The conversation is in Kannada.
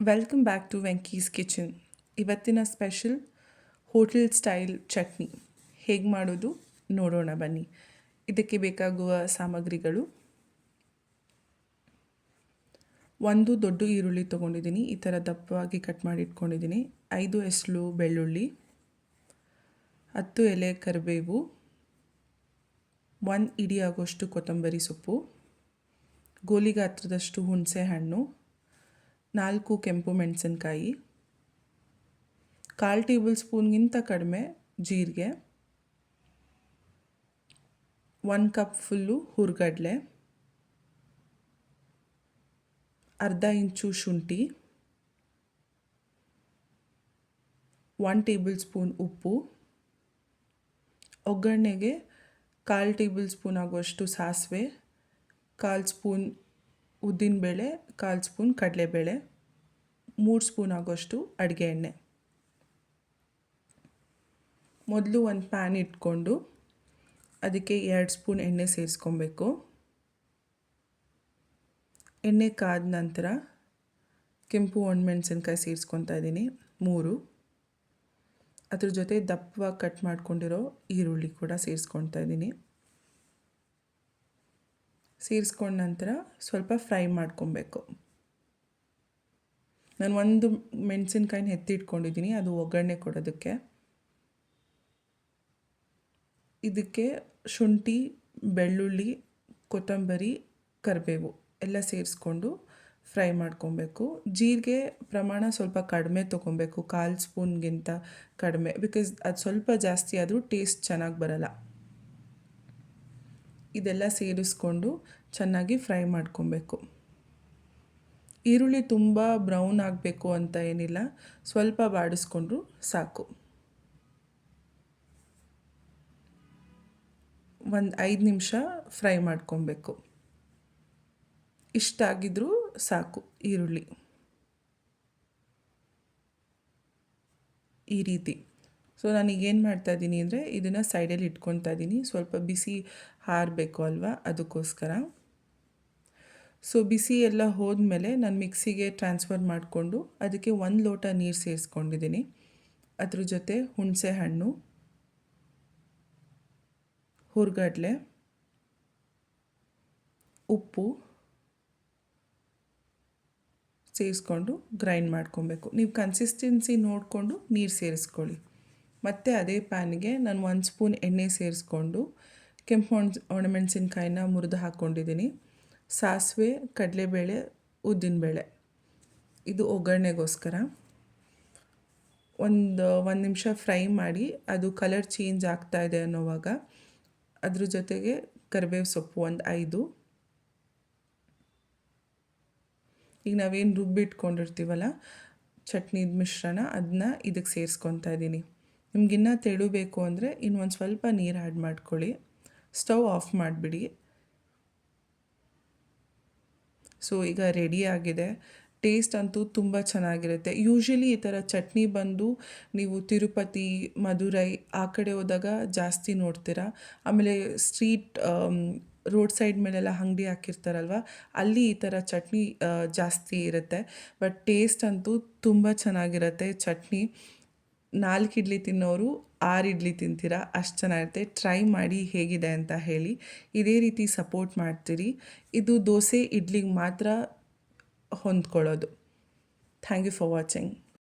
Welcome back to Venky's kitchen. ಇವತ್ತಿನ ಸ್ಪೆಷಲ್ ಹೋಟೆಲ್ ಸ್ಟೈಲ್ ಚಟ್ನಿ ಹೇಗೆ ಮಾಡೋದು ನೋಡೋಣ ಬನ್ನಿ. ಇದಕ್ಕೆ ಬೇಕಾಗುವ ಸಾಮಗ್ರಿಗಳು: ಒಂದು ದೊಡ್ಡ ಈರುಳ್ಳಿ ತೊಗೊಂಡಿದ್ದೀನಿ, ಈ ಥರ ದಪ್ಪವಾಗಿ ಕಟ್ ಮಾಡಿ ಇಟ್ಕೊಂಡಿದ್ದೀನಿ. 5 ಎಸಳು ಬೆಳ್ಳುಳ್ಳಿ, 10 ಎಲೆ ಕರಿಬೇವು, 1 ಇಡಿ ಆಗೋಷ್ಟು ಕೊತ್ತಂಬರಿ ಸೊಪ್ಪು, ಗೋಲಿ ಗಾತ್ರದಷ್ಟು ಹುಣಸೆ ಹಣ್ಣು, 4 ಕೆಂಪು ಮೆಣಸಿನ್ಕಾಯಿ, 1/4 ಟೇಬಲ್ ಸ್ಪೂನ್ಗಿಂತ ಕಡಿಮೆ ಜೀರಿಗೆ, 1 ಕಪ್ ಫುಲ್ಲು ಹುರ್ಗಡ್ಲೆ, ಅರ್ಧ ಇಂಚು ಶುಂಠಿ, 1 ಟೇಬಲ್ ಸ್ಪೂನ್ ಉಪ್ಪು, ಒಗ್ಗರಣೆಗೆ 1/4 ಟೇಬಲ್ ಸ್ಪೂನ್ ಆಗುವಷ್ಟು ಸಾಸಿವೆ, 1/4 ಸ್ಪೂನ್ ಉದ್ದಿನಬೇಳೆ, 1/4 ಸ್ಪೂನ್ ಕಡಲೆಬೇಳೆ, 3 ಸ್ಪೂನ್ ಆಗೋಷ್ಟು ಅಡುಗೆ ಎಣ್ಣೆ. ಮೊದಲು ಒಂದು ಪ್ಯಾನ್ ಇಟ್ಕೊಂಡು ಅದಕ್ಕೆ 2 ಸ್ಪೂನ್ ಎಣ್ಣೆ ಸೇರಿಸ್ಕೊಬೇಕು. ಎಣ್ಣೆ ಕಾದ ನಂತರ ಕೆಂಪು ಒಣಮೆಣಸಿನ್ಕಾಯಿ ಸೇರಿಸ್ಕೊತಾ ಇದ್ದೀನಿ 3. ಅದ್ರ ಜೊತೆ ದಪ್ಪವಾಗಿ ಕಟ್ ಮಾಡ್ಕೊಂಡಿರೋ ಈರುಳ್ಳಿ ಕೂಡ ಸೇರಿಸ್ಕೊತಾ ಇದ್ದೀನಿ. ಸೇರಿಸ್ಕೊಂಡ ನಂತರ ಸ್ವಲ್ಪ ಫ್ರೈ ಮಾಡ್ಕೊಬೇಕು. ನಾನು 1 ಮೆಣಸಿನ್ಕಾಯಿನ ಎತ್ತಿಟ್ಕೊಂಡಿದ್ದೀನಿ, ಅದು ಒಗ್ಗರಣೆ ಕೊಡೋದಕ್ಕೆ. ಇದಕ್ಕೆ ಶುಂಠಿ, ಬೆಳ್ಳುಳ್ಳಿ, ಕೊತ್ತಂಬರಿ, ಕರಿಬೇವು ಎಲ್ಲ ಸೇರಿಸ್ಕೊಂಡು ಫ್ರೈ ಮಾಡ್ಕೊಬೇಕು. ಜೀರಿಗೆ ಪ್ರಮಾಣ ಸ್ವಲ್ಪ ಕಡಿಮೆ ತೊಗೊಬೇಕು, 1/4 ಸ್ಪೂನ್ಗಿಂತ ಕಡಿಮೆ, ಬಿಕಾಸ್ ಅದು ಸ್ವಲ್ಪ ಜಾಸ್ತಿ ಆದರೂ ಟೇಸ್ಟ್ ಚೆನ್ನಾಗಿ ಬರಲ್ಲ. ಇದೆಲ್ಲ ಸೇರಿಸ್ಕೊಂಡು ಚೆನ್ನಾಗಿ ಫ್ರೈ ಮಾಡ್ಕೊಬೇಕು. ಈರುಳ್ಳಿ ತುಂಬ ಬ್ರೌನ್ ಆಗಬೇಕು ಅಂತ ಏನಿಲ್ಲ, ಸ್ವಲ್ಪ ಬಾಡಿಸ್ಕೊಂಡ್ರೂ ಸಾಕು. ಒಂದು 5 ನಿಮಿಷ ಫ್ರೈ ಮಾಡ್ಕೊಬೇಕು. ಇಷ್ಟಾಗಿದ್ರೂ ಸಾಕು ಈರುಳ್ಳಿ. ಈ ರೀತಿ. ಸೊ ನಾನೀಗೇನು ಮಾಡ್ತಾಯಿದ್ದೀನಿ ಅಂದರೆ ಇದನ್ನು ಸೈಡಲ್ಲಿ ಇಟ್ಕೊತಾ ಇದ್ದೀನಿ, ಸ್ವಲ್ಪ ಬಿಸಿ ಹಾರಬೇಕು ಅಲ್ವಾ, ಅದಕ್ಕೋಸ್ಕರ. ಸೊ ಬಿಸಿ ಎಲ್ಲ ಹೋದ್ಮೇಲೆ ನಾನು ಮಿಕ್ಸಿಗೆ ಟ್ರಾನ್ಸ್ಫರ್ ಮಾಡಿಕೊಂಡು ಅದಕ್ಕೆ 1 ಲೋಟ ನೀರು ಸೇರಿಸ್ಕೊಂಡಿದ್ದೀನಿ. ಅದ್ರ ಜೊತೆ ಹುಣಸೆ ಹಣ್ಣು, ಹುರ್ಗಡ್ಲೆ, ಉಪ್ಪು ಸೇರಿಸ್ಕೊಂಡು ಗ್ರೈಂಡ್ ಮಾಡ್ಕೊಬೇಕು. ನೀವು ಕನ್ಸಿಸ್ಟೆನ್ಸಿ ನೋಡಿಕೊಂಡು ನೀರು ಸೇರಿಸ್ಕೊಳ್ಳಿ. ಮತ್ತು ಅದೇ ಪ್ಯಾನಿಗೆ ನಾನು 1 ಸ್ಪೂನ್ ಎಣ್ಣೆ ಸೇರಿಸ್ಕೊಂಡು ಕೆಂಪು ಒಣಮೆಣಸಿನ್ಕಾಯಿನ ಮುರಿದು ಹಾಕ್ಕೊಂಡಿದ್ದೀನಿ. ಸಾಸಿವೆ, ಕಡಲೆಬೇಳೆ, ಉದ್ದಿನಬೇಳೆ, ಇದು ಒಗ್ಗರಣೆಗೋಸ್ಕರ. ಒಂದು ನಿಮಿಷ ಫ್ರೈ ಮಾಡಿ ಅದು ಕಲರ್ ಚೇಂಜ್ ಆಗ್ತಾ ಇದೆ ಅನ್ನೋವಾಗ ಅದ್ರ ಜೊತೆಗೆ ಕರಿಬೇವು ಸೊಪ್ಪು 5. ಈಗ ನಾವೇನು ರುಬ್ಬಿಟ್ಕೊಂಡಿರ್ತೀವಲ್ಲ ಚಟ್ನಿದ ಮಿಶ್ರಣ, ಅದನ್ನ ಇದಕ್ಕೆ ಸೇರಿಸ್ಕೊತಾ ಇದ್ದೀನಿ. ನಿಮಗಿನ್ನ ತೆಳು ಬೇಕು ಅಂದರೆ ಇನ್ನೊಂದು ಸ್ವಲ್ಪ ನೀರು ಆ್ಯಡ್ ಮಾಡ್ಕೊಳ್ಳಿ. ಸ್ಟವ್ ಆಫ್ ಮಾಡಿಬಿಡಿ. ಸೊ ಈಗ ರೆಡಿ ಆಗಿದೆ. ಟೇಸ್ಟ್ ಅಂತೂ ತುಂಬ ಚೆನ್ನಾಗಿರುತ್ತೆ. ಯೂಶ್ವಲಿ ಈ ಥರ ಚಟ್ನಿ ಬಂದು ನೀವು ತಿರುಪತಿ, ಮಧುರೈ ಆ ಕಡೆ ಹೋದಾಗ ಜಾಸ್ತಿ ನೋಡ್ತೀರಾ. ಆಮೇಲೆ ಸ್ಟ್ರೀಟ್ ರೋಡ್ ಸೈಡ್ ಮೇಲೆಲ್ಲ ಅಂಗಡಿ ಹಾಕಿರ್ತಾರಲ್ವ, ಅಲ್ಲಿ ಈ ಥರ ಚಟ್ನಿ ಜಾಸ್ತಿ ಇರುತ್ತೆ. ಬಟ್ ಟೇಸ್ಟ್ ಅಂತೂ ತುಂಬ ಚೆನ್ನಾಗಿರುತ್ತೆ. ಚಟ್ನಿ 4 ಇಡ್ಲಿ ತಿನ್ನೋರು 6 ಇಡ್ಲಿ ತಿಂತೀರಾ, ಅಷ್ಟು ಚೆನ್ನಾಗಿರುತ್ತೆ. ಟ್ರೈ ಮಾಡಿ ಹೇಗಿದೆ ಅಂತ ಹೇಳಿ. ಇದೇ ರೀತಿ ಸಪೋರ್ಟ್ ಮಾಡ್ತೀರಿ. ಇದು ದೋಸೆ, ಇಡ್ಲಿಗೆ ಮಾತ್ರ ಹೊಂದ್ಕೊಳ್ಳೋದು. Thank you for watching.